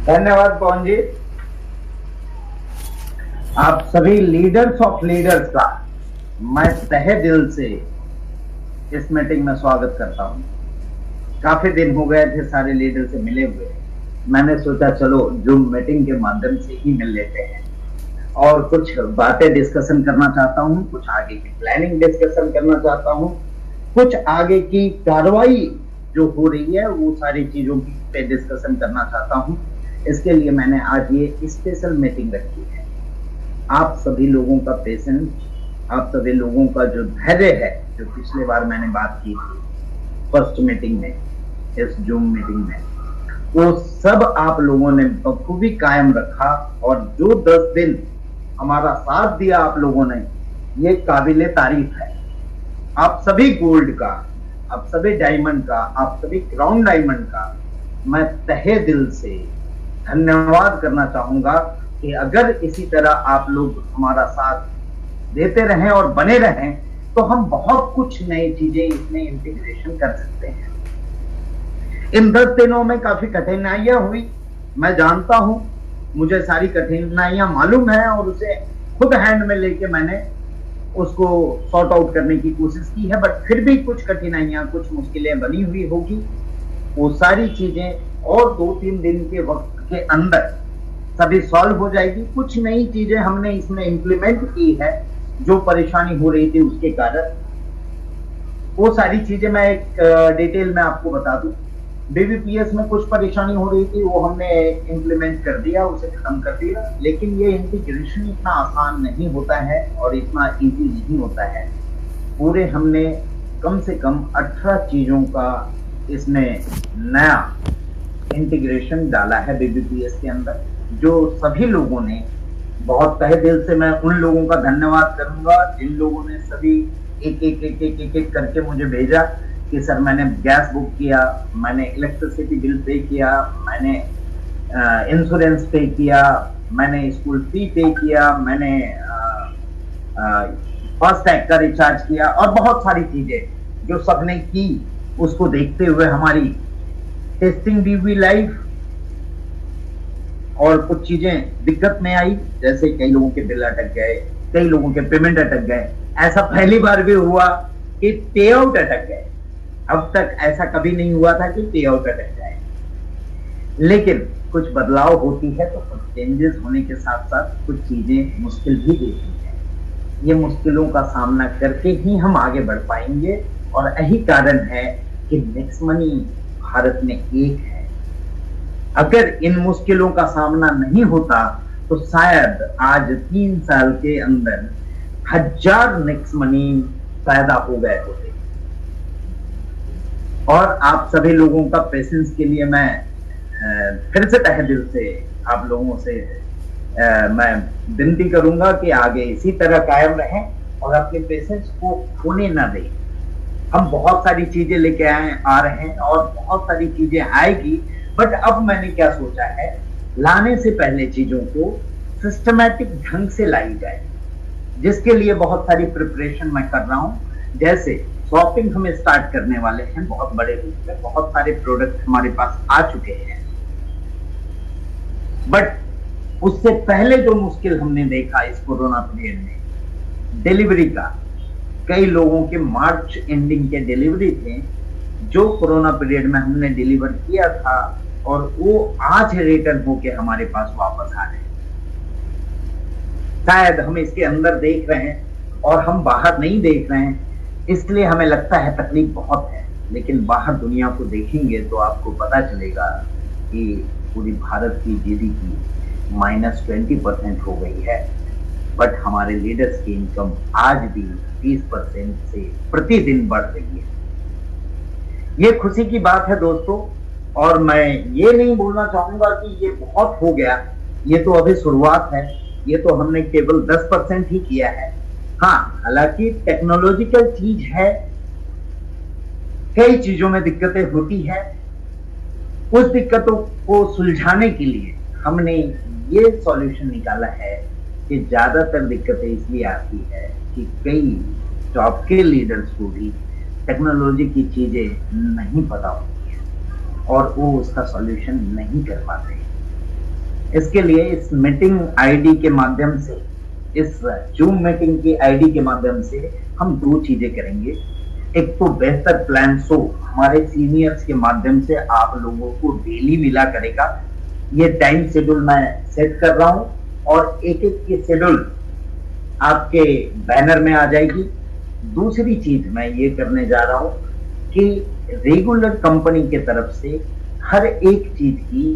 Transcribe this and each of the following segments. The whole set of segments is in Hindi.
धन्यवाद पवन जी। आप सभी लीडर्स ऑफ लीडर्स का मैं तहे दिल से इस मीटिंग में स्वागत करता हूं। काफी दिन हो गए थे सारे लीडर से मिले हुए। मैंने सोचा चलो जूम मीटिंग के माध्यम से ही मिल लेते हैं और कुछ बातें डिस्कशन करना चाहता हूं, कुछ आगे की प्लानिंग डिस्कशन करना चाहता हूं, कुछ आगे की कार्रवाई जो हो रही है वो सारी चीजों की पे डिस्कशन करना चाहता हूं। इसके लिए मैंने आज ये स्पेशल मीटिंग रखी है। आप सभी लोगों का पेशेंस, आप सभी लोगों का जो धैर्य है, जो पिछले बार मैंने बात की थी फर्स्ट मीटिंग में, इस जूम मीटिंग में, वो सब आप लोगों ने बखूबी कायम रखा और जो 10 दिन हमारा साथ दिया आप लोगों ने, ये काबिले तारीफ है। आप सभी गोल्ड का, आप सभी डायमंड का, आप सभी क्राउन डायमंड का मैं तहे दिल से धन्यवाद करना चाहूंगा कि अगर इसी तरह आप लोग हमारा साथ देते रहें और बने रहें तो हम बहुत कुछ नई चीजें इसमें इंटीग्रेशन कर सकते हैं। इन 10 दिनों में काफी कठिनाइयां हुई, मैं जानता हूं, मुझे सारी कठिनाइयां मालूम है और उसे खुद हैंड में लेके मैंने उसको सॉर्ट आउट करने की कोशिश की है। बट फिर भी कुछ कठिनाइयां, कुछ मुश्किलें बनी हुई होगी। वो सारी चीजें और 2-3 दिन के वक्त के अंदर सभी सॉल्व हो जाएगी। कुछ नई चीजें हमने इसमें इंप्लीमेंट की है जो परेशानी हो रही थी उसके कारण। वो सारी चीजें मैं एक डिटेल में आपको बता दूं। बीबीपीएस में कुछ परेशानी हो रही थी, वो हमने इंप्लीमेंट कर दिया, उसे खत्म कर दिया। लेकिन ये इंटीग्रेशन इतना आसान नहीं होता है और इतना इजी नहीं होता है। पूरे हमने कम से कम 18 चीजों का इसमें नया इंटीग्रेशन डाला है बीबीपीएस के अंदर, जो सभी लोगों ने बहुत तहे दिल से, मैं उन लोगों का धन्यवाद करूंगा जिन लोगों ने सभी एक करके मुझे भेजा कि सर मैंने गैस बुक किया, मैंने इलेक्ट्रिसिटी बिल पे किया, मैंने इंश्योरेंस पे किया, मैंने स्कूल फी पे किया, मैंने फास्टैग का रिचार्ज किया और बहुत सारी चीजें जो सबने की। उसको देखते हुए हमारी टेस्टिंग भी हुई लाइव और कुछ चीजें दिक्कत में आई, जैसे कई लोगों के बिल अटक गए, कई लोगों के पेमेंट अटक गए। ऐसा पहली बार भी हुआ कि पे आउट अटक गए। अब तक ऐसा कभी नहीं हुआ था कि पे आउट अटक जाए। लेकिन कुछ बदलाव होती है तो कुछ चेंजेस होने के साथ साथ कुछ चीजें मुश्किल भी देती हैं। ये मुश्किलों का सामना करके ही हम आगे बढ़ पाएंगे और यही कारण है कि नेक्स्ट मनी भारत में एक है। अगर इन मुश्किलों का सामना नहीं होता तो शायद आज 3 साल के अंदर 1000 नेक्स्ट मनी पैदा हो गए होते। और आप सभी लोगों का पेशेंस के लिए मैं फिर से तहे दिल से आप लोगों से मैं विनती करूंगा कि आगे इसी तरह कायम रहें और अपने पेशेंस को खोने ना दें। हम बहुत सारी चीजें लेके आ रहे हैं और बहुत सारी चीजें आएगी। बट अब मैंने क्या सोचा है, लाने से पहले चीजों को सिस्टमैटिक ढंग से लाई जाए, जिसके लिए बहुत सारी प्रिपरेशन मैं कर रहा हूं। जैसे शॉपिंग हम स्टार्ट करने वाले हैं बहुत बड़े रूप में, बहुत सारे प्रोडक्ट हमारे पास आ चुके हैं। बट उससे पहले जो मुश्किल हमने देखा इस कोरोना पीरियड में, डिलीवरी का, कई लोगों के मार्च एंडिंग के डिलीवरी थे जो कोरोना पीरियड में हमने डिलीवर किया था और वो आज रिटर्न होके हमारे पास वापस आ रहे हैं। शायद हम इसके अंदर देख रहे हैं और हम बाहर नहीं देख रहे हैं, इसलिए हमें लगता है तकलीफ बहुत है। लेकिन बाहर दुनिया को देखेंगे तो आपको पता चलेगा कि पूरी भारत की जीडीपी -20% हो गई है। बट हमारे लीडर्स की इनकम आज भी 30% से प्रतिदिन बढ़ रही है। ये खुशी की बात है दोस्तों। और मैं ये नहीं बोलना चाहूंगा कि ये बहुत हो गया, ये तो अभी शुरुआत है। ये तो हमने केवल 10% ही किया है। हाँ, हालांकि टेक्नोलॉजिकल चीज है, कई चीजों में दिक्कतें होती है। उस दिक्कतों को सुलझाने के लिए हमने ये सॉल्यूशन निकाला है कि ज्यादातर दिक्कतें इसलिए आती है कि कई टॉप के लीडर्स को भी टेक्नोलॉजी की चीजें नहीं पता होती है और वो उसका सॉल्यूशन नहीं कर पाते। इसके लिए इस मीटिंग आईडी के माध्यम से, इस जूम मीटिंग की आईडी के माध्यम से हम दो चीजें करेंगे। एक तो बेहतर प्लान शो हमारे सीनियर्स के माध्यम से आप लोगों को डेली मिला करेगा। ये टाइम शेड्यूल मैं सेट कर रहा हूं और एक एक की शेड्यूल आपके बैनर में आ जाएगी। दूसरी चीज मैं ये करने जा रहा हूं कि रेगुलर कंपनी के तरफ से हर एक चीज की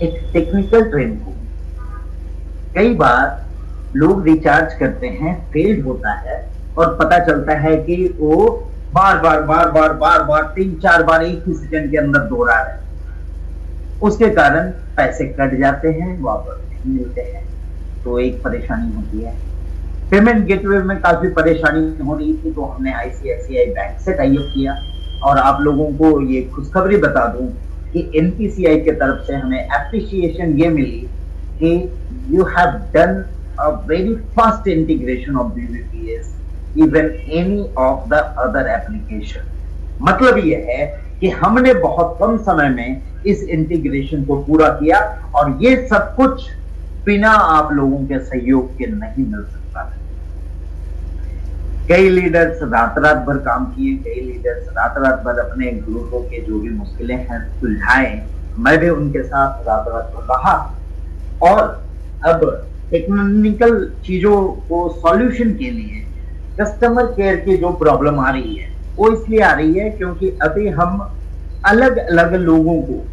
एक टेक्निकल ट्रेनिंग होगी। कई बार लोग रिचार्ज करते हैं, फेल्ड होता है और पता चलता है कि वो बार बार 3-4 बार एक ही सेकंड के अंदर दोहरा रहे, उसके कारण पैसे कट जाते हैं, वापस नहीं मिलते हैं, तो एक परेशानी होती है। पेमेंट गेटवे में काफी परेशानी हो रही थी, तो हमने आईसीआईसीआई बैंक से टाई अप किया। और आप लोगों को ये खुशखबरी बता दूं कि एनपीसीआई के तरफ से हमें एप्रिसिएशन ये मिली कि you have done a very fast integration of BBPS even any of the other application. मतलब ये है कि हमने बहुत कम समय में इस इंटीग्रेशन को पूरा किया और ये सब कुछ बिना आप लोगों के सहयोग के नहीं मिल सकता है। कई लीडर्स रात भर काम किए, कई लीडर्स रात भर अपने ग्रुपों के जो भी मुश्किलें हैं सुलझाए। मैं भी उनके साथ रात भर रहा और अब टेक्निकल चीजों को सॉल्यूशन के लिए कस्टमर केयर की जो प्रॉब्लम आ रही है वो इसलिए आ रही है क्योंकि अभी हम अलग अलग लोगों को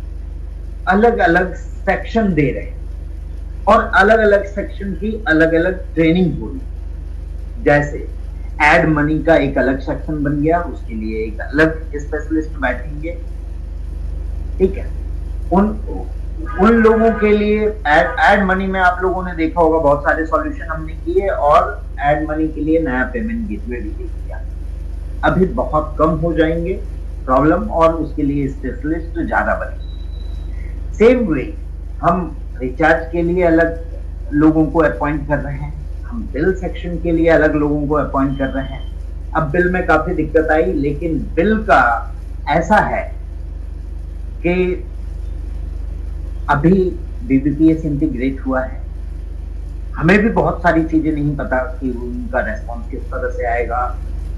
अलग अलग सेक्शन दे रहे हैं और अलग अलग सेक्शन की अलग अलग ट्रेनिंग हो रही। जैसे एड मनी का एक अलग सेक्शन बन गया, उसके लिए एक अलग स्पेशलिस्ट बैठेंगे, ठीक है। उन लोगों के लिए एड मनी में आप लोगों ने देखा होगा बहुत सारे सॉल्यूशन हमने किए और एड मनी के लिए नया पेमेंट गेटवे भी दे दिया। अभी बहुत कम हो जाएंगे प्रॉब्लम और उसके लिए स्पेशलिस्ट ज्यादा बनेंगे। सेम वे हम रिचार्ज के लिए अलग लोगों को अपॉइंट कर रहे हैं, हम बिल सेक्शन के लिए अलग लोगों को अपॉइंट कर रहे हैं। अब बिल में काफी दिक्कत आई, लेकिन बिल का ऐसा है कि अभी बीबीपीएस इंटीग्रेट हुआ है, हमें भी बहुत सारी चीजें नहीं पता कि उनका रेस्पॉन्स किस तरह से आएगा,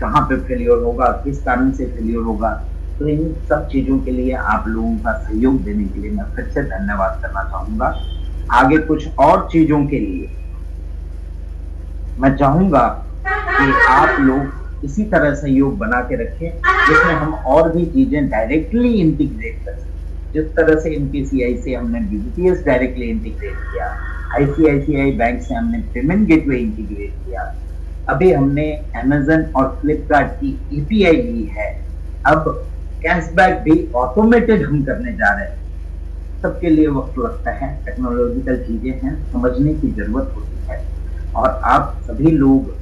कहाँ पे फेलियर होगा, किस कारण से फेलियर होगा। तो इन सब चीजों के लिए आप लोगों का सहयोग देने के लिए मैं फिर से धन्यवाद करना चाहूंगा। आगे कुछ और चीजों के लिए मैं चाहूंगा कि आप लोग इसी तरह सहयोग बना के रखें जिसमें हम और भी चीजें डायरेक्टली इंटीग्रेट कर सकें। जिस तरह से एनपीसीआई से हमने बीबीपीएस डायरेक्टली इंटीग्रेट किया, आईसीआईसीआई बैंक से हमने पेमेंट गेटवे इंटीग्रेट किया, अभी हमने अमेज़न और फ्लिपकार्ट की एपीआई ली है, अब कैशबैक भी ऑटोमेटेड हम करने जा रहे हैं। सबके लिए वक्त लगता है, टेक्नोलॉजिकल चीजें हैं, समझने की जरूरत होती है और आप सभी लोग,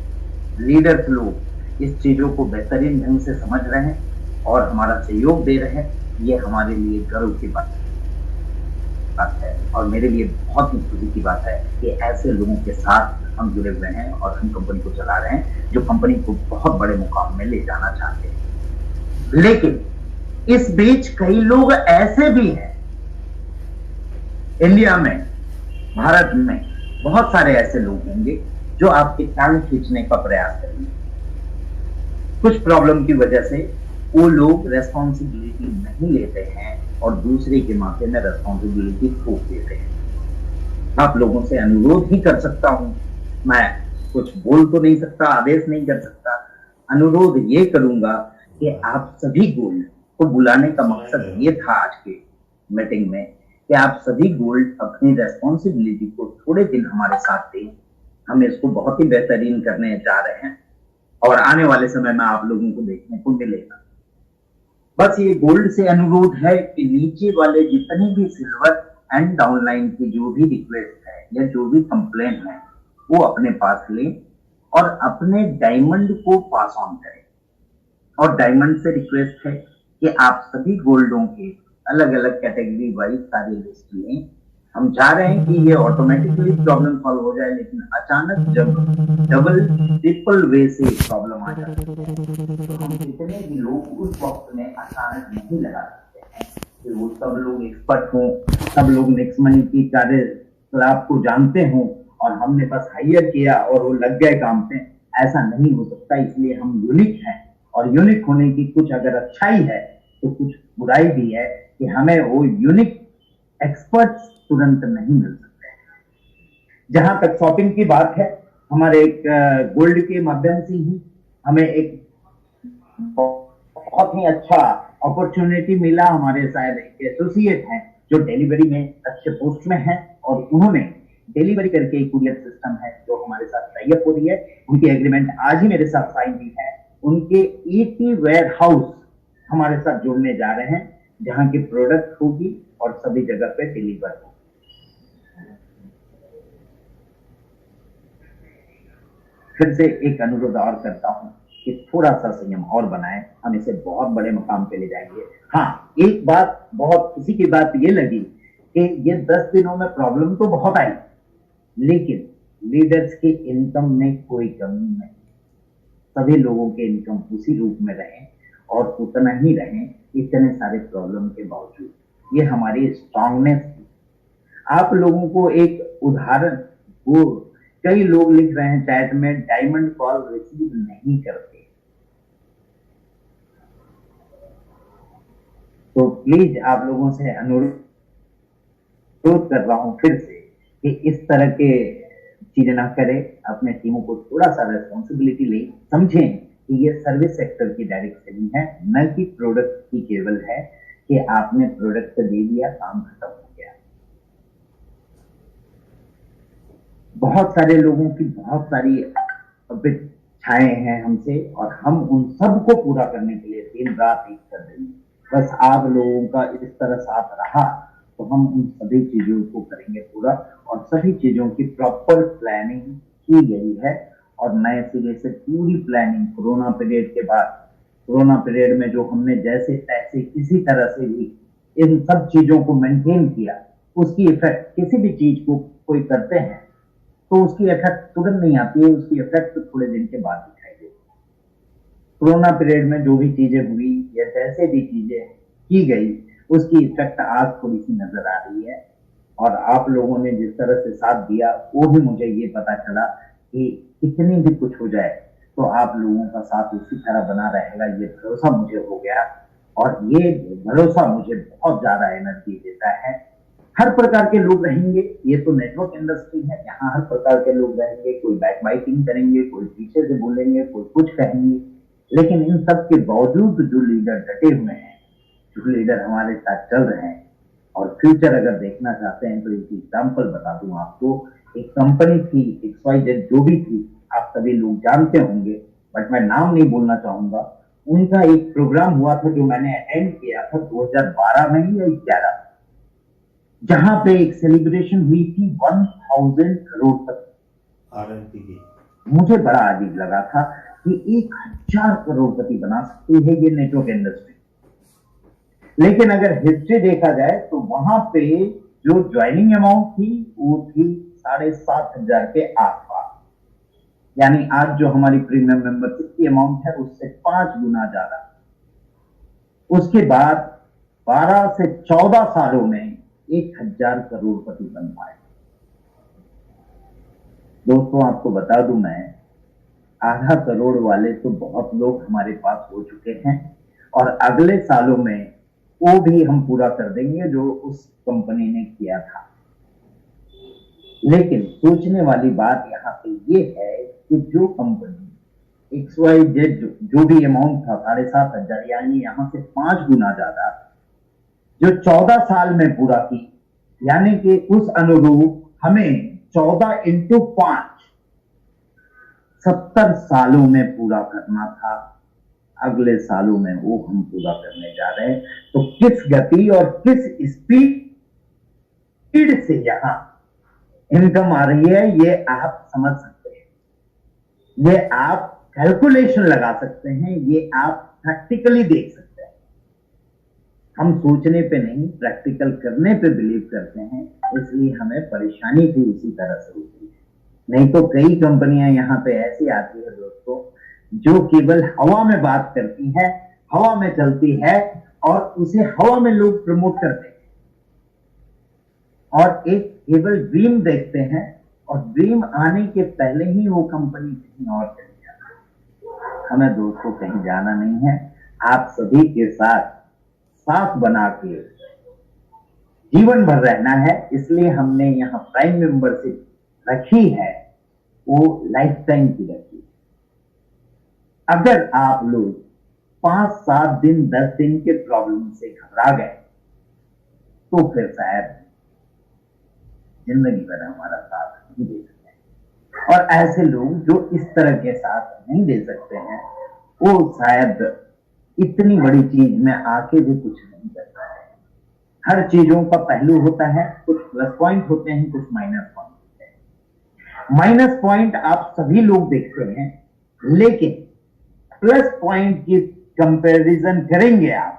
लीडर्स लोग इस चीजों को बेहतरीन ढंग से समझ रहे हैं और हमारा सहयोग दे रहे हैं। ये हमारे लिए गर्व की बात है और मेरे लिए बहुत ही खुशी की बात है कि ऐसे लोगों के साथ हम जुड़े हुए हैं और हम कंपनी को चला रहे हैं जो कंपनी को बहुत बड़े मुकाम में ले जाना चाहते हैं। लेकिन इस बीच कई लोग ऐसे भी हैं इंडिया में, भारत में बहुत सारे ऐसे लोग होंगे जो आपकी टांग खींचने का प्रयास करेंगे। कुछ प्रॉब्लम की वजह से वो लोग रेस्पॉन्सिबिलिटी नहीं लेते हैं और दूसरे के माथे में रेस्पॉन्सिबिलिटी थोप देते हैं। आप लोगों से अनुरोध ही कर सकता हूं, मैं कुछ बोल तो नहीं सकता, आदेश नहीं कर सकता, अनुरोध ये करूंगा कि आप सभी गोल्ड को बुलाने का मकसद ये था आज के मीटिंग में कि आप सभी गोल्ड अपनी रेस्पॉन्सिबिलिटी को थोड़े दिन हमारे साथ दें। हम इसको बहुत ही बेहतरीन करने जा रहे हैं और आने वाले समय में आप लोगों को देखने को मिलेगा। बस ये गोल्ड से अनुरोध है कि नीचे वाले जितने भी सिल्वर एंड डाउनलाइन की जो भी रिक्वेस्ट है या जो भी कंप्लेन है वो अपने पास लें और अपने डायमंड को पास ऑन करें। और डायमंड से रिक्वेस्ट है कि आप सभी गोल्डों के अलग अलग कैटेगरी वाइज सारी लिस्ट लें। हम चाह रहे हैं कि ये ऑटोमेटिकली प्रॉब्लम सॉल्व हो जाए, लेकिन अचानक जब डबल ट्रिपल वे से प्रॉब्लम आ जाती है तो हम कितने भी लोग उस वक्त में अचानक नहीं लगा सकते हैं। कि वो सब लोग एक्सपर्ट हों, सब लोग नेक्स्ट मनी की कार्यकलाप को जानते हों और हमने बस हायर किया और वो लग गए काम पे, ऐसा नहीं हो सकता। इसलिए हम यूनिक हैं और यूनिक होने की कुछ अगर अच्छाई है तो कुछ बुराई भी है कि हमें वो यूनिक एक्सपर्ट्स तुरंत नहीं मिल सकते। जहां तक शॉपिंग की बात है, हमारे एक गोल्ड के माध्यम से ही हमें एक बहुत ही अच्छा अपॉर्चुनिटी मिला। हमारे शायद एक एसोसिएट हैं जो डिलीवरी में अच्छे पोस्ट में हैं और उन्होंने डिलीवरी करके एक कुरियर सिस्टम है जो हमारे साथ टाई अप हो रही है। उनकी एग्रीमेंट आज ही मेरे साथ साइन हुई है। उनके 80 वेयर हाउस हमारे साथ जुड़ने जा रहे हैं जहां की प्रोडक्ट होगी और सभी जगह पे डिलीवर होगी। फिर से एक अनुरोध और करता हूं कि थोड़ा सा संयम और बनाएं, हम इसे बहुत बड़े मकाम पे ले जाएंगे। हाँ, एक बात बहुत खुशी की बात ये लगी कि ये 10 दिनों में प्रॉब्लम तो बहुत आई, लेकिन लीडर्स की इनकम में कोई कमी नहीं। सभी लोगों के इनकम उसी रूप में रहे और उतना ही रहे इतने सारे प्रॉब्लम के बावजूद। ये हमारी स्ट्रांगनेस थी। आप लोगों को एक उदाहरण, वो कई लोग लिख रहे हैं चैट में डायमंड कॉल रिसीव नहीं करते, तो प्लीज आप लोगों से अनुरोध कर रहा हूं फिर से कि इस तरह के चीजें ना करें। अपने टीमों को थोड़ा सा रेस्पॉन्सिबिलिटी ले, समझें कि ये सर्विस सेक्टर की डायरेक्ट सेलिंग है, न कि प्रोडक्ट की केवल है कि आपने प्रोडक्ट दे दिया काम खत्म हो गया। बहुत सारे लोगों की बहुत सारी अपेक्षाएं हैं हमसे और हम उन सबको पूरा करने के लिए दिन रात एक कर देंगे। बस आप लोगों का इस तरह साथ रहा तो हम उन सभी चीजों को करेंगे पूरा, और सभी चीजों की प्रॉपर प्लानिंग की गई है और नए सिरे से पूरी प्लानिंग कोरोना पीरियड के बाद, कोरोना पीरियड में जो हमने जैसे तैसे किसी तरह से भी इन सब चीजों को मेंटेन किया, उसकी इफेक्ट, किसी भी चीज को कोई करते हैं तो उसकी इफेक्ट तुरंत नहीं आती है, उसकी इफेक्ट तो थोड़े दिन के बाद दिखाई देती है। कोरोना पीरियड में जो भी चीजें हुई या जैसे भी चीजें की गई, उसकी इफेक्ट आज थोड़ी सी नजर आ रही है। और आप लोगों ने जिस तरह से साथ दिया, वो भी मुझे ये पता चला कि कितनी भी कुछ हो जाए तो आप लोगों का साथ उसी तरह बना रहेगा, ये भरोसा मुझे हो गया। और ये भरोसा मुझे बहुत ज्यादा एनर्जी देता है। हर प्रकार के लोग रहेंगे, ये तो नेटवर्क इंडस्ट्री है, यहाँ हर प्रकार के लोग रहेंगे। कोई बैक बाइटिंग करेंगे, कोई पीछे से बोलेंगे, कोई कुछ कहेंगे, लेकिन इन सब के बावजूद जो लीडर डटे हुए हैं, जो लीडर हमारे साथ चल रहे हैं, और फ्यूचर अगर देखना चाहते हैं तो एक एग्जाम्पल बता दूं आपको। एक कंपनी थी XYZ, जो भी थी, आप सभी लोग जानते होंगे, बट मैं नाम नहीं बोलना चाहूंगा। उनका एक प्रोग्राम हुआ था जो मैंने अटेंड किया था 2012 में ही या 11, जहां पे एक सेलिब्रेशन हुई थी 1000 करोड़ तक RNP की। मुझे बड़ा अजीब लगा था कि 1000 करोड़पति बना सकती है ये नेटवर्क इंडस्ट्री। लेकिन अगर हिस्ट्री देखा जाए तो वहां पे जो ज्वाइनिंग अमाउंट थी वो थी 7,500 के आसपास, यानी आज जो हमारी प्रीमियम मेंबरशिप की अमाउंट है उससे 5 गुना ज्यादा। उसके बाद 12 से 14 सालों में 1000 करोड़पति बन पाए। दोस्तों, आपको बता दूं, मैं आधा करोड़ वाले तो बहुत लोग हमारे पास हो चुके हैं और अगले सालों में वो भी हम पूरा कर देंगे जो उस कंपनी ने किया था। लेकिन सोचने वाली बात यहाँ पे ये है कि जो कंपनी XYZ जो भी अमाउंट था 7,500, यानी यहाँ से 5 गुना ज्यादा, जो 14 साल में पूरा की, यानी कि उस अनुरूप हमें 14 × 5 70 सालों में पूरा करना था। अगले सालों में वो हम पूरा करने जा रहे हैं। तो किस गति और किस स्पीड से यहां इनकम आ रही है, ये आप समझ सकते हैं, ये आप कैलकुलेशन लगा सकते हैं, ये आप प्रैक्टिकली देख सकते हैं। हम सोचने पे नहीं, प्रैक्टिकल करने पे बिलीव करते हैं, इसलिए हमें परेशानी भी उसी तरह से होती है। नहीं तो कई कंपनियां यहाँ पे ऐसी आती है दोस्तों, जो केवल हवा में बात करती हैं, हवा में चलती है और उसे हवा में लोग प्रमोट करते हैं और एक केवल ड्रीम देखते हैं और ड्रीम आने के पहले ही वो कंपनी कहीं और चली जाती है। हमें दोस्तों कहीं जाना नहीं है, आप सभी के साथ साथ बना के जीवन भर रहना है, इसलिए हमने यहाँ प्राइम मेंबरशिप रखी है, वो लाइफ टाइम की रखी है। अगर आप लोग 5-7 दिन 10 दिन के प्रॉब्लम से घबरा गए तो फिर शायद जिंदगी भर हमारा साथ नहीं दे सकते। और ऐसे लोग जो इस तरह के साथ नहीं दे सकते हैं वो शायद इतनी बड़ी चीज में आके भी कुछ नहीं करता है। हर चीजों का पहलू होता है, कुछ प्लस पॉइंट होते हैं, कुछ माइनस पॉइंट होते हैं। माइनस पॉइंट आप सभी लोग देखते हैं, लेकिन प्लस पॉइंट की कंपैरिजन करेंगे आप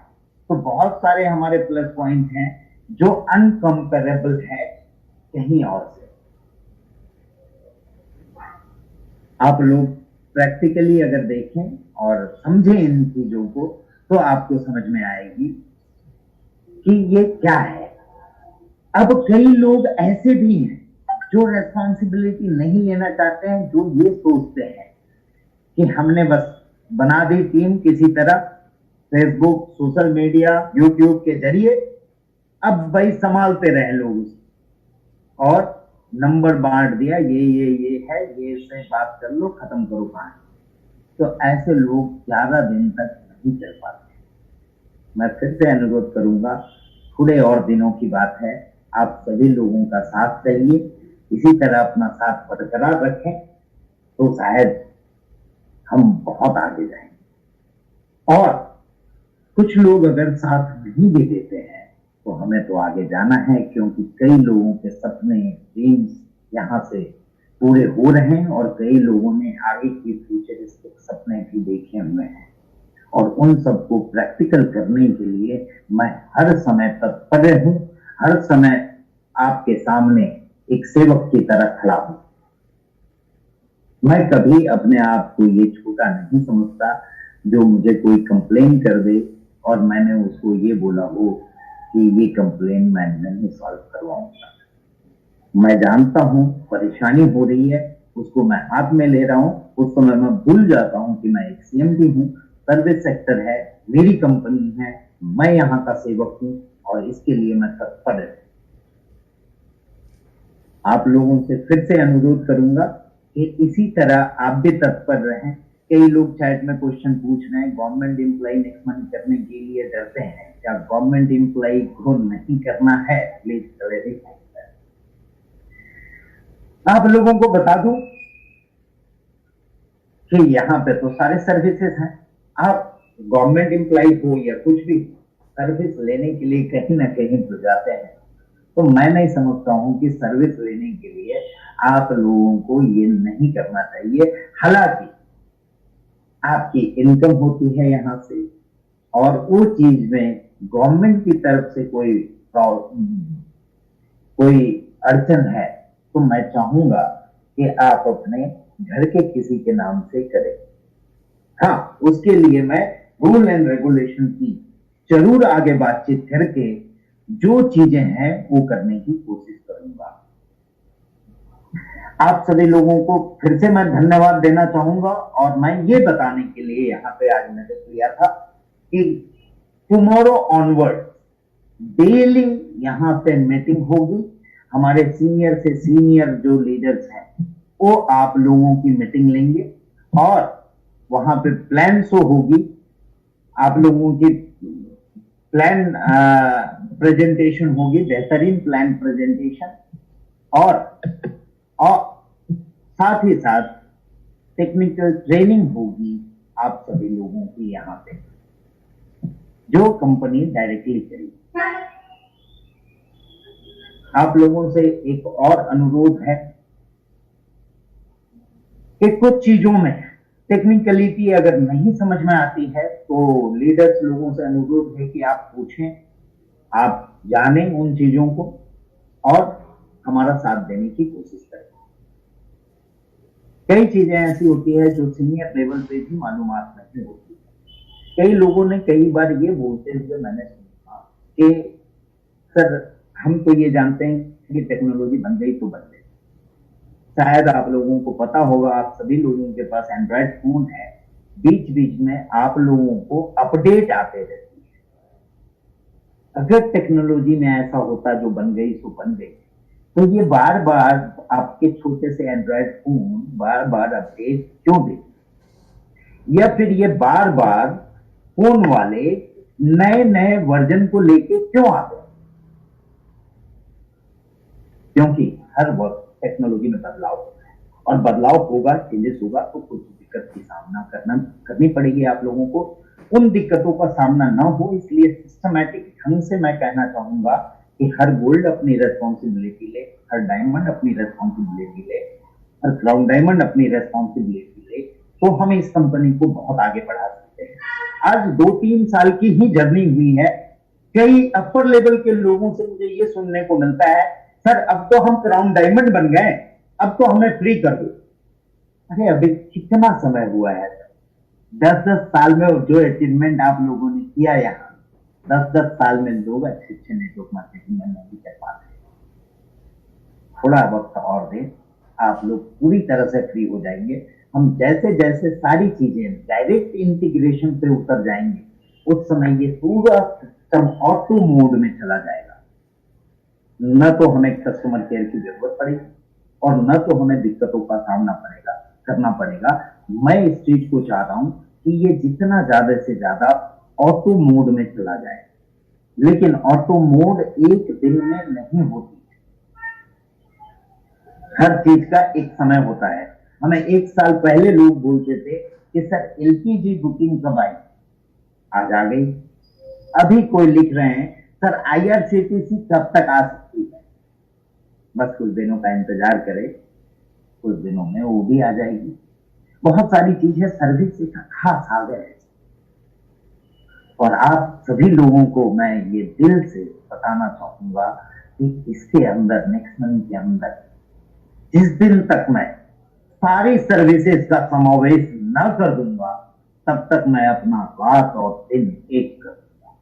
तो बहुत सारे हमारे प्लस पॉइंट हैं जो अनकंपेरेबल है कहीं और से। आप लोग प्रैक्टिकली अगर देखें और समझें इन चीजों को तो आपको समझ में आएगी कि ये क्या है। अब कई लोग ऐसे भी हैं जो रेस्पॉन्सिबिलिटी नहीं लेना चाहते हैं, जो ये सोचते हैं कि हमने बस बना दी टीम किसी तरह फेसबुक, सोशल मीडिया, यूट्यूब के जरिए, अब भाई संभालते रहे लोग और नंबर बांट दिया, ये है, ये से बात कर लो, खत्म करो कहानी। तो ऐसे लोग ज्यादा दिन तक नहीं चल पाते। मैं फिर से अनुरोध करूंगा, थोड़े और दिनों की बात है, आप सभी लोगों का साथ चाहिए, इसी तरह अपना साथ बरकरार रखें तो शायद हम बहुत आगे जाएंगे। और कुछ लोग अगर साथ नहीं भी देते हैं तो हमें तो आगे जाना है, क्योंकि कई लोगों के सपने, ड्रीम्स यहाँ से पूरे हो रहे हैं और कई लोगों ने आगे की फ्यूचरिस्टिक सपने भी देखे हुए हैं और उन सबको प्रैक्टिकल करने के लिए मैं हर समय तत्पर हूं, हर समय आपके सामने एक सेवक की तरह खड़ा हूं। मैं कभी अपने आप को ये छोटा नहीं समझता जो मुझे कोई कंप्लेन कर दे और मैंने उसको ये बोला हो कि ये कंप्लेन मैं नहीं सॉल्व करवाऊंगा। मैं जानता हूं परेशानी हो रही है, उसको मैं हाथ में ले रहा हूं, उस समय मैं भूल जाता हूं कि मैं एक सीएमडी हूं, सर्विस सेक्टर है, मेरी कंपनी है, मैं यहाँ का सेवक हूं और इसके लिए मैं तत्पर हूं। आप लोगों से फिर से अनुरोध करूंगा कि इसी तरह आप भी तत्पर रहें। कई लोग चैट में क्वेश्चन पूछ रहे हैं, गवर्नमेंट एम्प्लॉय नेक्स्ट मंथ करने के लिए डरते हैं, क्या गवर्नमेंट एम्प्लॉय को नहीं करना है? Please clarify. आप लोगों को बता दूं कि यहाँ पे तो सारे सर्विसेज हैं, आप गवर्नमेंट एम्प्लॉय हो या कुछ भी, सर्विस लेने के लिए कहीं ना कहीं तो जाते हैं। तो मैं नहीं समझता हूं कि सर्विस लेने के लिए आप लोगों को ये नहीं करना चाहिए। हालांकि आपकी इनकम होती है यहाँ से और वो चीज में गवर्नमेंट की तरफ से कोई अड़चन है तो मैं चाहूंगा कि आप अपने घर के किसी के नाम से करें। हाँ, उसके लिए मैं रूल एंड रेगुलेशन की जरूर आगे बातचीत करके जो चीजें हैं वो करने की कोशिश करूंगा। आप सभी लोगों को फिर से मैं धन्यवाद देना चाहूंगा और मैं ये बताने के लिए यहाँ पे आज मैसेज किया था कि टुमारो ऑनवर्ड डेली यहाँ पे मीटिंग होगी। हमारे सीनियर से सीनियर जो लीडर्स हैं वो आप लोगों की मीटिंग लेंगे और वहां पे प्लान शो होगी, आप लोगों की प्लान प्रेजेंटेशन होगी, बेहतरीन प्लान प्रेजेंटेशन और साथ ही साथ टेक्निकल ट्रेनिंग होगी आप सभी लोगों की यहाँ पे, जो कंपनी डायरेक्टली करेगी। आप लोगों से एक और अनुरोध है कि कुछ चीजों में टेक्निकलिटी अगर नहीं समझ में आती है तो लीडर्स लोगों से अनुरोध है कि आप पूछें, आप जानें उन चीजों को और हमारा साथ देने की कोशिश करें। कई चीजें ऐसी होती है जो सीनियर लेवल पे भी मालूमात नहीं होती, कई लोगों ने कई बार ये बोलते हुए मैंने सुना कि सर हम तो ये जानते हैं कि टेक्नोलॉजी बन गई तो बन गई। शायद आप लोगों को पता होगा, आप सभी लोगों के पास एंड्रॉयड फोन है, बीच बीच में आप लोगों को अपडेट आते रहती है। अगर टेक्नोलॉजी में ऐसा होता जो बन गई सो बन गई, तो ये बार बार आपके छोटे से एंड्रॉयड फोन बार बार अपडेट क्यों दे, या फिर ये बार बार फोन वाले नए नए वर्जन को लेके क्यों आते हैं? क्योंकि हर वक्त टेक्नोलॉजी में बदलाव होता है, और बदलाव होगा, चेंजेस होगा, तो कुछ दिक्कत की सामना करनी पड़ेगी आप लोगों को। उन दिक्कतों का सामना ना हो, इसलिए सिस्टमैटिक ढंग से मैं कहना चाहूंगा कि हर गोल्ड अपनी रेस्पॉन्सिबिलिटी ले, हर डायमंड अपनी रेस्पॉन्सिबिलिटी ले, हर क्राउन डायमंड अपनी रेस्पॉन्सिबिलिटी ले, तो हम इस कंपनी को बहुत आगे बढ़ा सकते हैं। आज 2-3 साल की ही जर्नी हुई है। कई अपर लेवल के लोगों से मुझे ये सुनने को मिलता है, सर अब तो हम क्राउन डायमंड बन गए, अब तो हमें फ्री कर दो। अरे अभी कितना समय हुआ है सर? 10-10 साल में जो अचीवमेंट आप लोगों ने किया यहाँ, 10-10 साल में लोग अच्छे अच्छे नेटवर्क मार्केटिंग में नहीं कर पाते। थोड़ा वक्त और दें, आप लोग पूरी तरह से फ्री हो जाएंगे। हम जैसे जैसे सारी चीजें डायरेक्ट इंटीग्रेशन पे उतर जाएंगे, उस समय ये पूरा सिस्टम ऑटो मोड में चला जाएगा। न तो हमें कस्टमर केयर की जरूरत पड़ेगी, और न तो हमें दिक्कतों का सामना करना पड़ेगा। मैं इस चीज को चाह रहा हूं कि ये जितना ज्यादा से ज्यादा ऑटो मोड में चला जाए, लेकिन ऑटो मोड एक दिन में नहीं होती है। हर चीज का एक समय होता है। हमें 1 साल पहले लोग बोलते थे कि सर एलपीजी बुकिंग कब आई, आज आ गई। अभी कोई लिख रहे हैं सर आईआरसीटीसी कब तक आ सकती है। बस कुछ दिनों का इंतजार करें, कुछ दिनों में वो भी आ जाएगी। बहुत सारी चीजें सर्विस का खास आ गए, और आप सभी लोगों को मैं ये दिल से बताना चाहूंगा कि इसके अंदर, नेक्स्ट मनी के अंदर, जिस दिन तक मैं सारी सर्विसेज का समावेश न कर दूंगा, तब तक मैं अपना रात और दिन एक कर दूंगा।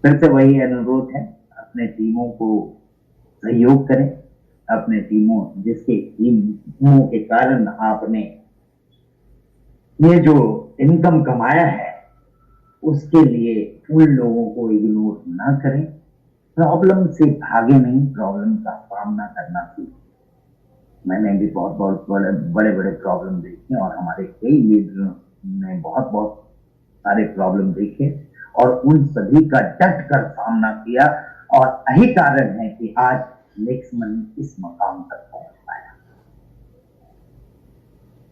फिर से वही अनुरोध है, अपने टीमों को सहयोग करें, अपने टीमों जिसके टीमों के कारण आपने ये जो इनकम कमाया है, उसके लिए उन लोगों को इग्नोर ना करें। प्रॉब्लम से भागे नहीं, प्रॉब्लम का सामना करना सीखें। मैंने भी बहुत बड़े प्रॉब्लम देखे, और हमारे कई लीडरों ने बहुत सारे प्रॉब्लम देखे, और उन सभी का डट कर सामना किया, और यही कारण है कि आज नेक्स्ट मनी इस मकाम तक पहुंच पाया।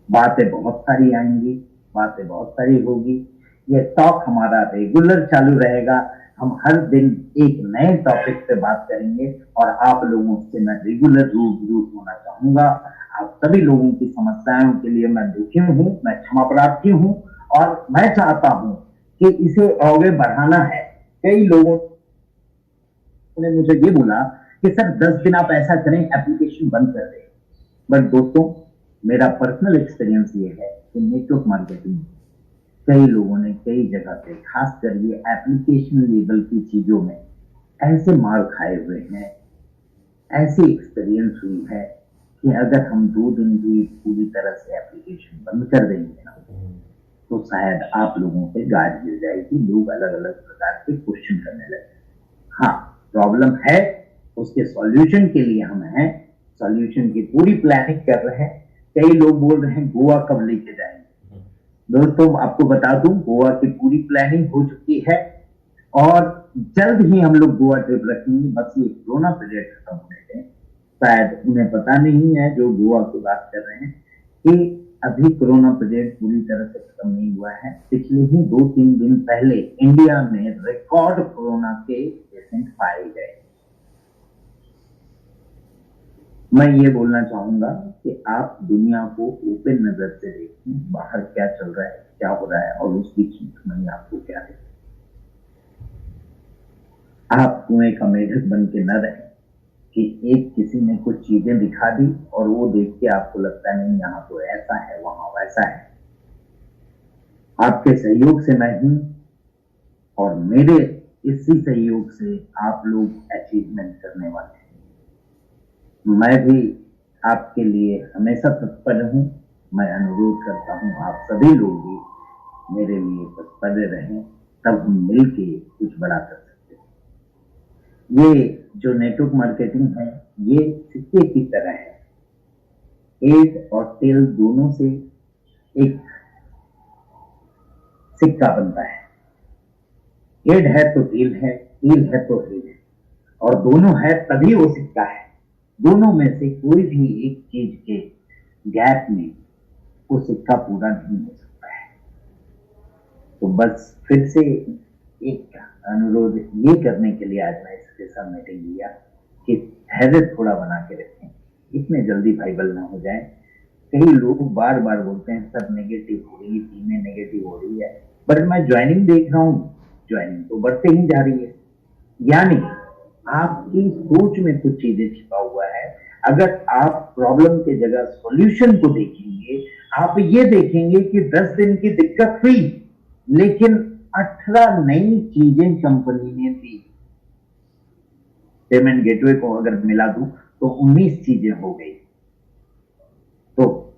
बातें बहुत सारी आएंगी, बातें बहुत सारी होगी। ये टॉक हमारा रेगुलर चालू रहेगा। हम हर दिन एक नए टॉपिक पे बात करेंगे, और आप लोगों से मैं रेगुलर रूबरू होना चाहूंगा। आप सभी लोगों की समस्याओं के लिए मैं दुखी हूं, मैं क्षमा प्रार्थी हूं, और मैं चाहता हूं कि इसे आगे बढ़ाना है। कई लोगों ने मुझे ये बोला कि सर 10 दिन आप ऐसा करें, एप्लीकेशन बंद कर दें। बट दोस्तों, मेरा पर्सनल एक्सपीरियंस ये है कि नेटवर्क मार्केटिंग कई लोगों ने कई जगह पे, खासकर ये एप्लीकेशन लेवल की चीजों में ऐसे मार खाए हुए हैं, ऐसी एक्सपीरियंस हुई है कि अगर हम 2 दिन भी पूरी तरह से एप्लीकेशन बंद कर देंगे ना, तो शायद आप लोगों पे गाज मिल जाएगी। लोग अलग अलग प्रकार के क्वेश्चन करने लगे। हाँ, प्रॉब्लम है, उसके सॉल्यूशन के लिए हम हैं, सॉल्यूशन की पूरी प्लानिंग कर रहे हैं। कई लोग बोल रहे हैं गोवा कब लेके जाएंगे। दोस्तों, आपको बता दूं, गोवा की पूरी प्लानिंग हो चुकी है, और जल्द ही हम लोग गोवा ट्रिप रखेंगे। बस ये कोरोना पीरियड खत्म होने दें। शायद उन्हें पता नहीं है जो गोवा की बात कर रहे हैं कि अभी कोरोना पीरियड पूरी तरह से खत्म नहीं हुआ है। पिछले ही 2-3 दिन पहले इंडिया में रिकॉर्ड कोरोना के पेशेंट पाए गए। मैं ये बोलना चाहूंगा कि आप दुनिया को ओपन नजर से देखें, बाहर क्या चल रहा है, क्या हो रहा है, और उसकी दुश्मनी आपको क्या है। आप कुएं का मेढक बन के न रहें कि एक किसी ने कुछ चीजें दिखा दी और वो देख के आपको लगता नहीं यहाँ तो ऐसा है, वहां वैसा है। आपके सहयोग से मैं हूं और मेरे इसी सहयोग से आप लोग अचीवमेंट करने वाले हैं। मैं भी आपके लिए हमेशा तत्पर हूं। मैं अनुरोध करता हूं आप सभी लोग भी मेरे लिए तत्पर रहें, तब हम मिलके कुछ बड़ा कर सकते हैं। ये जो नेटवर्क मार्केटिंग है ये सिक्के की तरह है, हेड और टेल दोनों से एक सिक्का बनता है। हेड है तो टेल है तो हेड है, और दोनों है तभी वो सिक्का है। दोनों में से कोई भी एक चीज के गैप में वो सिक्का पूरा नहीं हो सकता है। तो बस फिर से एक अनुरोध ये करने के लिए आज मैं इसके साथ मीटिंग लिया कि धैर्य थोड़ा बना के रखें, इतने जल्दी वाइबल ना हो जाए। कई लोग बार बार बोलते हैं सर नेगेटिव हो रही है, टीमें नेगेटिव हो रही है, बट मैं ज्वाइनिंग देख रहा हूँ, ज्वाइनिंग तो बढ़ते ही जा रही है। यानी आपकी सोच में कुछ चीजें छिपा हुआ है। अगर आप प्रॉब्लम के जगह सॉल्यूशन को देखेंगे, आप ये देखेंगे कि 10 दिन की दिक्कत हुई लेकिन 18 नई चीजें कंपनी ने दी। पेमेंट गेटवे को अगर मिला दूं तो 19 चीजें हो गई। तो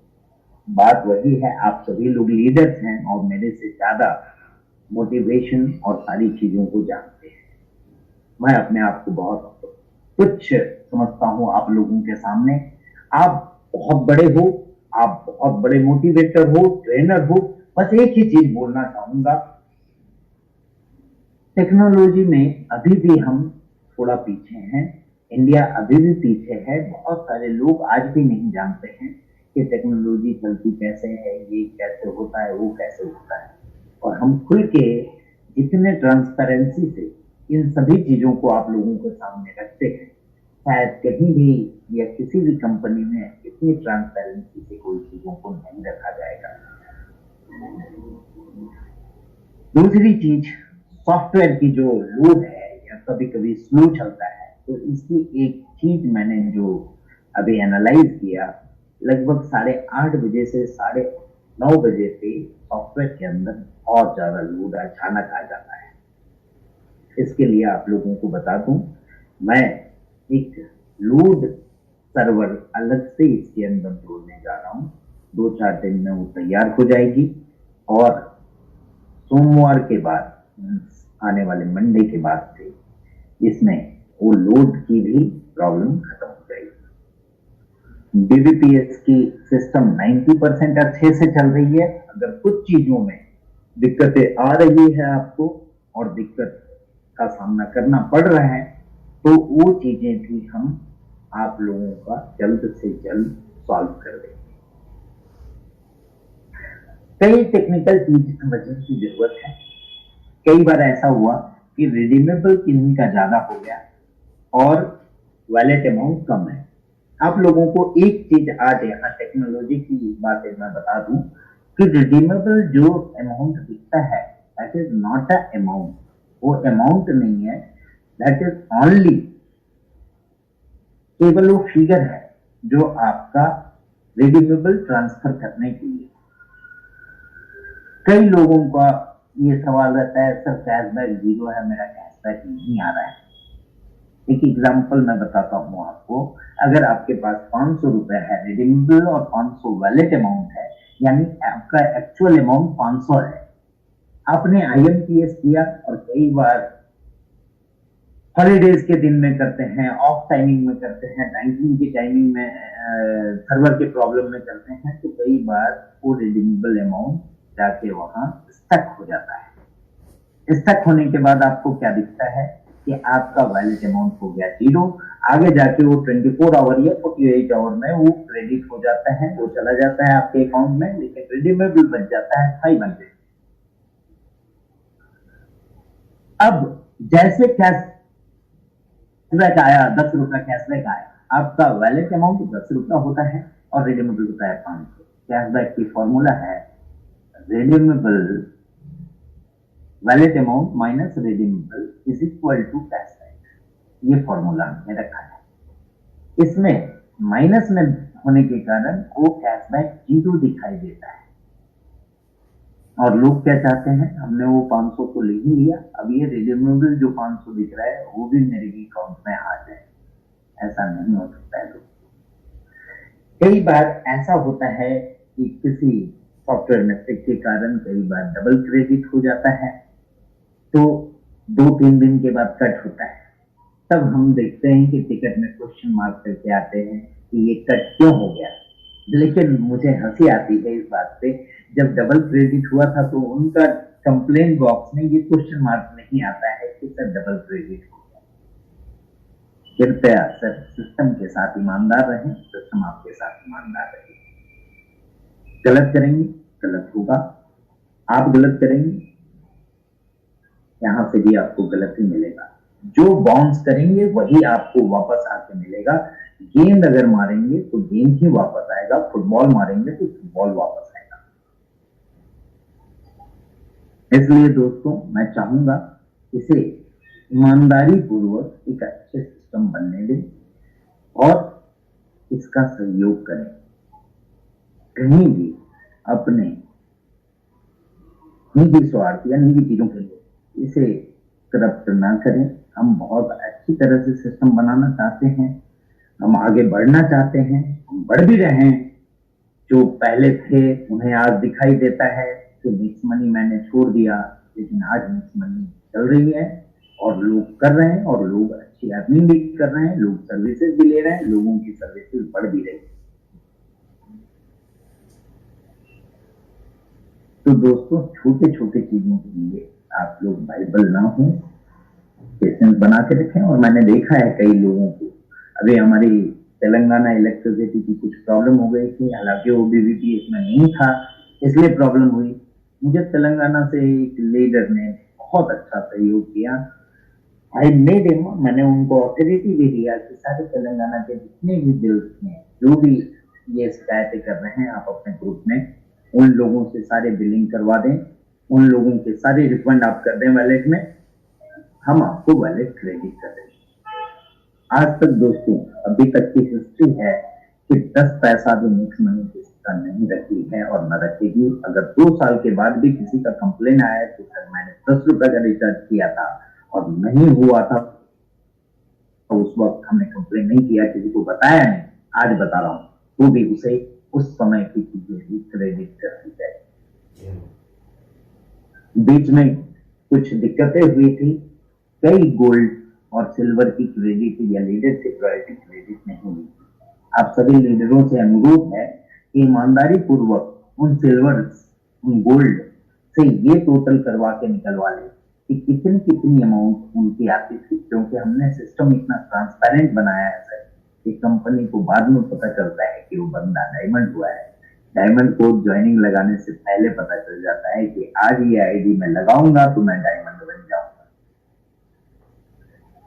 बात वही है, आप सभी लोग लीडर्स हैं और मेरे से ज्यादा मोटिवेशन और सारी चीजों को जानते हैं। मैं अपने आप को बहुत तुच्छ समझता हूं आप लोगों के सामने। आप बहुत बड़े हो, आप बहुत बड़े मोटिवेटर हो, ट्रेनर हो। बस एक ही चीज बोलना चाहूंगा, टेक्नोलॉजी में अभी भी हम थोड़ा पीछे हैं। इंडिया अभी भी पीछे है। बहुत सारे लोग आज भी नहीं जानते हैं कि टेक्नोलॉजी चलती कैसे है, ये कैसे होता है, वो कैसे होता है। और हम खुल के जितने ट्रांसपेरेंसी से इन सभी चीजों को आप लोगों के सामने रखते हैं, शायद कहीं भी या किसी भी कंपनी में इतनी ट्रांसपेरेंसी से कोई चीजों को नहीं रखा जाएगा। दूसरी चीज, सॉफ्टवेयर की जो लोड है या कभी कभी स्लो चलता है, तो इसकी एक चीज मैंने जो अभी एनालाइज किया, लगभग 8:30 बजे से 9:30 बजे से सॉफ्टवेयर के अंदर बहुत ज्यादा लोड अचानक आ जाता है। इसके लिए आप लोगों को बता दूं, मैं एक लोड सर्वर अलग से इसके अंदर जोड़ने जा रहा हूं। 2-4 दिन में वो तैयार हो जाएगी और सोमवार के बाद, आने वाले मंडे के बाद से इसमें वो लोड की भी प्रॉब्लम खत्म हो जाएगी। बीबीपीएस की सिस्टम 90% अच्छे से चल रही है। अगर कुछ चीजों में दिक्कतें आ रही है आपको और दिक्कत का सामना करना पड़ रहा है, तो वो चीजें भी हम आप लोगों का जल्द से जल्द सॉल्व कर देंगे। कई टेक्निकल चीज समझने की जरूरत है। कई बार ऐसा हुआ कि रिडीमेबल किन्हीं का ज्यादा हो गया और वैलेट अमाउंट कम है। आप लोगों को एक चीज आज यहाँ टेक्नोलॉजी की बातें मैं बता दूं कि रिडीमेबल जो अमाउंट दिखता है, that is not a amount. वो अमाउंट नहीं है, दैट इज ओनली केवल वो फिगर है जो आपका रिडीमेबल ट्रांसफर करने के लिए। कई लोगों का ये सवाल रहता है, सर कैशबैक 0 है, मेरा कैशबैक नहीं आ रहा है। एक एग्जांपल मैं बताता हूं आपको। अगर आपके पास 500 रुपए है रिडीमेबल और 500 वैलेट अमाउंट है, यानी आपका एक्चुअल अमाउंट 500 है, आपने IMPS किया और कई बार हॉलीडेज के दिन में करते हैं, ऑफ टाइमिंग में करते हैं, बैंकिंग की टाइमिंग में, सर्वर के प्रॉब्लम में करते हैं, तो कई बार वो रिडीमेबल अमाउंट जाके वहां स्टक हो जाता है। स्टक होने के बाद आपको क्या दिखता है कि आपका वैलिड अमाउंट हो गया 0। आगे जाके वो 24 आवर या 48 आवर में वो क्रेडिट हो जाता है, वो चला जाता है आपके अकाउंट में, लेकिन रिडीमेबल बच जाता है 500। अब जैसे कैशबैक आया, 10 रुपया कैशबैक आया, आपका वैलिड अमाउंट 10 रुपया होता है और रिडीमेबल होता है 500। कैशबैक की फॉर्मूला है redeemable valid amount minus redeemable is equal to cashback. ये फॉर्मूला हमने रखा है। इसमें माइनस में होने के कारण वो कैशबैक 0 दिखाई देता है। और लोग क्या चाहते हैं, हमने वो 500 तो ले ही लिया, अब ये रिडीमेबल जो 500 दिख रहा है वो भी मेरे भी अकाउंट में आ जाए। ऐसा नहीं हो सकता है दोस्तों। कई बार ऐसा होता है कि किसी सॉफ्टवेयर मिस्टेक के कारण कई बार डबल क्रेडिट हो जाता है, तो 2-3 दिन के बाद कट होता है। तब हम देखते हैं कि टिकट में क्वेश्चन मार्क करके आते हैं कि ये कट क्यों हो गया। लेकिन मुझे हंसी आती है इस बात पे, जब डबल क्रेडिट हुआ था तो उनका कंप्लेन बॉक्स में ये क्वेश्चन मार्क नहीं आता है कि सर डबल क्रेडिट हो गया। कृपया सर सिस्टम के साथ ईमानदार रहें, सिस्टम आपके साथ ईमानदार रहे। गलत करेंगे गलत होगा, आप गलत करेंगे यहां से भी आपको गलत ही मिलेगा। जो बाउंस करेंगे वही आपको वापस आके मिलेगा। गेंद अगर मारेंगे तो गेंद ही वापस आएगा, फुटबॉल मारेंगे तो फुटबॉल वापस आएगा। इसलिए दोस्तों मैं चाहूंगा इसे ईमानदारी पूर्वक एक अच्छे सिस्टम बनने दें और इसका सहयोग करें। कहीं भी अपने निजी स्वार्थ या निजी चीजों के लिए इसे करप्ट ना करें। हम बहुत अच्छी तरह से सिस्टम बनाना चाहते हैं, हम आगे बढ़ना चाहते हैं, हम बढ़ भी रहे हैं। जो पहले थे उन्हें आज दिखाई देता है कि मिक्स मनी मैंने छोड़ दिया, लेकिन आज मिक्स मनी चल रही है और लोग कर रहे हैं और लोग अच्छी अर्निंग भी कर रहे हैं, लोग सर्विसेज भी ले रहे हैं, लोगों की सर्विसेज बढ़ भी रही है। तो दोस्तों छोटे छोटे चीजों के लिए आप लोग बाइबल ना हो, पेशेंस बना के रखें। और मैंने देखा है कई लोगों को, अभी हमारी तेलंगाना इलेक्ट्रिसिटी की कुछ प्रॉब्लम हो गई थी, हालांकि ओबीवीपी इसमें नहीं था इसलिए प्रॉब्लम हुई। मुझे तेलंगाना से एक लीडर ने बहुत अच्छा सहयोग किया। आई मेड हिम, मैंने उनको ऑथोरिटी भी दिया कि सारे तेलंगाना के जितने भी बिल्स हैं, जो भी ये शिकायतें कर रहे हैं, आप अपने ग्रुप में उन लोगों से सारे बिलिंग करवा दें, उन लोगों के सारे रिफंड आप कर दें वैलेट में, हम आपको वैलेट क्रेडिट कर देंगे। आज तक दोस्तों अभी तक की हिस्ट्री है कि 10 पैसा भी मिक्स मनी किसी का नहीं रखी है और न रखेगी। अगर 2 साल के बाद भी किसी का कंप्लेन आया है कि सर मैंने 10 रुपए का रिचार्ज किया था और नहीं हुआ था, तो उस वक्त हमने कंप्लेन नहीं किया, किसी को बताया नहीं, आज बता रहा हूं, तो भी उसे उस समय की चीजें भी क्रेडिट कर दी जाए। बीच में कुछ दिक्कतें हुई थी, कई गोल्ड और सिल्वर की क्रेडिट या लीडरशिप रॉयल्टी क्रेडिट नहीं हुई। आप सभी लीडरों से अनुरोध है कि ईमानदारी पूर्वक उन सिल्वर उन गोल्ड से ये टोटल करवा के निकलवा ले कि कितनी कितनी अमाउंट उनकी आती थी, क्योंकि हमने सिस्टम इतना ट्रांसपेरेंट बनाया है सर कि कंपनी को बाद में पता चलता है कि वो बंदा डायमंड हुआ है। डायमंड कोड ज्वाइनिंग लगाने से पहले पता चल जाता है कि आज ये आईडी मैं लगाऊंगा तो मैं डायमंड बन जाऊंगा।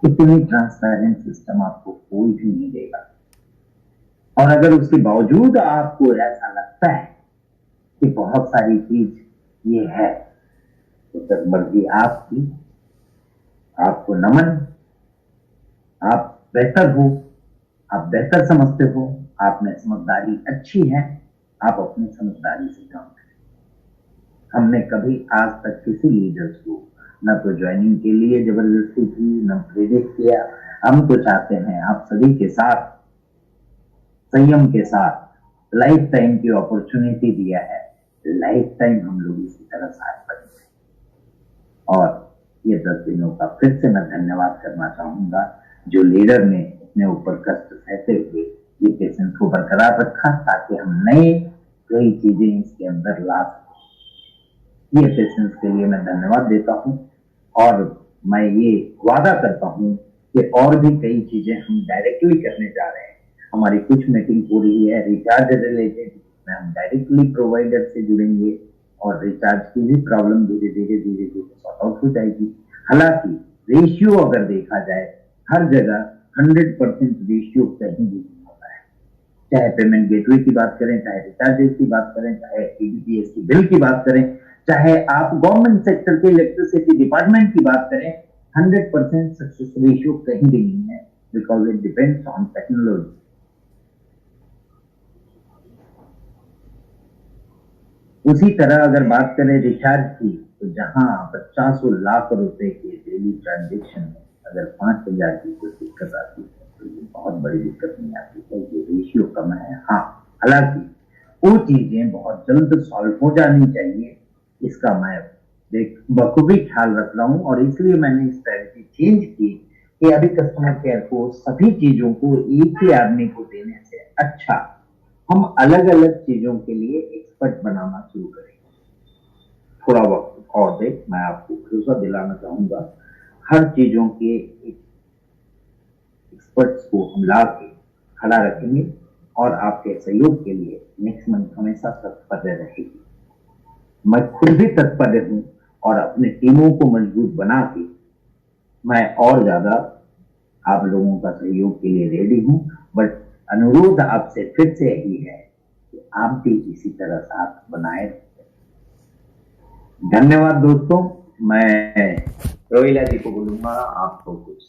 इतनी ट्रांसपेरेंट सिस्टम आपको कोई भी नहीं देगा। और अगर उसके बावजूद आपको ऐसा लगता है कि बहुत सारी चीज ये है, तो सर मर्जी आपकी, आपको नमन, आप बेहतर हो, आप बेहतर समझते हो, आप में समझदारी अच्छी है, आप अपनी समझदारी से काम करें। हमने कभी आज तक किसी लीडर्स को न तो ज्वाइनिंग के लिए जबरदस्ती की, न प्रेरित किया। हम तो चाहते हैं आप सभी के साथ संयम के साथ लाइफ टाइम की अपॉर्चुनिटी दिया है, लाइफ टाइम हम लोग इसी तरह साथ बढ़ेंगे। और ये 10 दिनों का फिर से मैं धन्यवाद करना चाहूंगा जो लीडर ने अपने ऊपर कष्ट सहते हुए ये पेशेंस को बरकरार रखा, ताकि हम नए कई चीजें इसके अंदर ला सकें। ये पेशेंस के लिए मैं धन्यवाद देता हूं और मैं ये वादा करता हूं कि और भी कई चीजें हम डायरेक्टली करने जा रहे हैं। हमारी कुछ मीटिंग हो रही है रिचार्ज रिलेटेड, जिसमें हम डायरेक्टली प्रोवाइडर से जुड़ेंगे और रिचार्ज की भी प्रॉब्लम धीरे धीरे सॉर्ट आउट हो जाएगी। हालांकि रेशियो अगर देखा जाए हर जगह 100% रेशियो कहीं भी नहीं होता है। चाहे पेमेंट गेटवे की बात करें, चाहे रिचार्जेस की बात करें, चाहे ईडीपीएस की बिल की बात करें, चाहे आप गवर्नमेंट सेक्टर के इलेक्ट्रिसिटी डिपार्टमेंट की बात करें, 100% सक्सेस रेशियो कहीं भी नहीं है, because it depends on technology. उसी तरह अगर बात करें रिचार्ज की, तो जहां 50 लाख रुपए के डेली ट्रांजेक्शन में अगर 5,000 की कोई दिक्कत आती है तो ये बहुत बड़ी दिक्कत नहीं आती है, ये रेशियो कम है। हाँ, हालांकि वो चीजें बहुत जल्द सॉल्व हो जानी चाहिए, इसका मैं बखूबी ख्याल रख रहा हूँ, और इसलिए मैंने स्ट्रेटजी चेंज की कि अभी कस्टमर केयर को सभी चीजों को एक ही आदमी को देने से अच्छा हम अलग अलग चीजों के लिए एक्सपर्ट बनाना शुरू करेंगे। थोड़ा वक्त और दे, मैं आपको भरोसा दिलाना चाहूंगा, हर चीजों के एक्सपर्ट्स को हम ला के खड़ा रखेंगे और आपके सहयोग के लिए नेक्स्ट मंथ हमेशा तत्पर रहेगी। मैं खुद भी तत्पर हूं और अपने टीमों को मजबूत बना के मैं और ज्यादा आप लोगों का सहयोग के लिए रेडी हूं। बट अनुरोध आपसे फिर से यही है कि आप भी इसी तरह साथ बनाए रखें। धन्यवाद दोस्तों। मैं रोहिला जी को बोलूंगा आपको कुछ